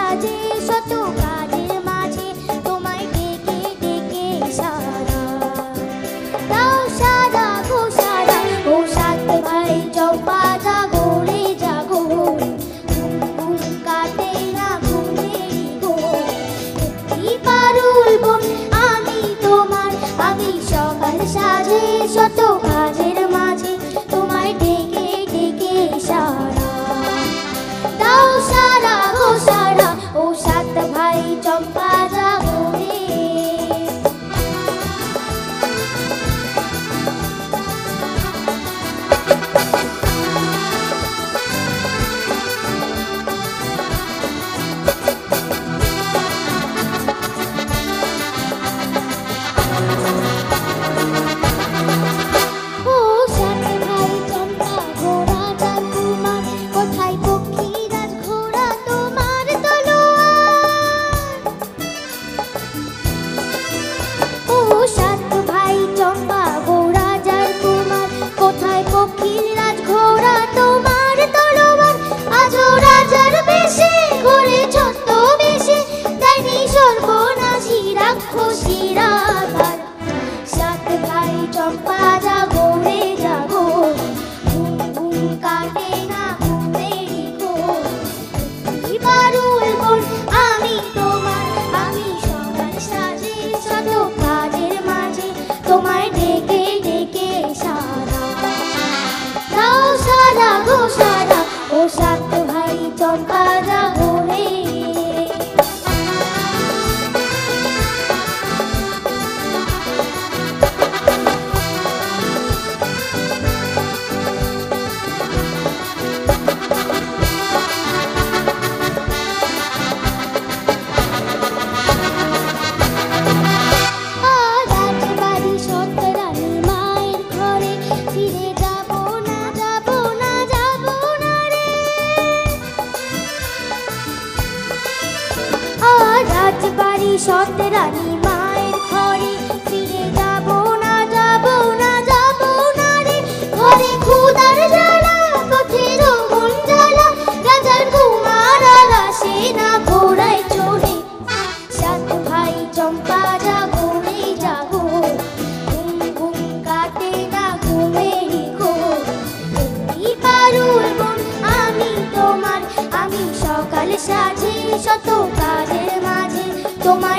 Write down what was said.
সাজে শত কাজের মাঝে তোমায় ডেকে ডেকে সারা দাও সারা গো সারা ও সাত ভাই চম্পা জাগো রে জাগো ঘুম কাটে না ঘুমেরই ঘোর একটি পারুল বোন আমি তোমার আমি সকাল সাজে শত কাজের মাঝে তোমায় ডেকে ডেকে সারা দাও সারা গো সারা ও সাত ভাই চম্পা জাগো রে ও সাত ভাই চম্পা ঘোড়া যার তোমার কোথায় পক্ষীরাজ ঘোড়া তোমার তলোয়ার ও সাত ভাই চম্পা ঘোড়া যার তোমার কোথায় পক্ষীরাজ ঘোড়া তোমার তলোয়ার আজও রাজার বেশে ঘোরে ছদ্মবেশে দেয়নি সর্বনাশী রাক্ষসীরা তার সাত ভাই চম্পা জাগো রে জাগো ঘুম ঘুম কাটে না ঘুমেরই ঘোর একটি পারুল বোন আমি তোমার আমি সকাল সাজে শত কাজের মাঝে তোমায় ডেকে ডেকে সারা দাও সারা গো সারা ও সাত ভাই চম্পা জাগো রে রাজবাড়ি সতরানী মায়ের ঘরে ফিরে যাব না যাব না যাব না রে রাজবাড়ি সতরানী মায়ের ঘরে ফিরে যাব না যাব না যাব না রে ঘরে ক্ষুধার জ্বালা পথের মন জ্বালা রাজার কুমার আসে না ঘোড়ায় চড়ে সাত ভাই চম্পা জাগো রে জাগো ঘুম ঘুম কাটে না ঘুমেরই ঘোর একটি পারুল বোন আমি তোমার আমি সকাল সাজে শত কাজের মাঝে তোমায়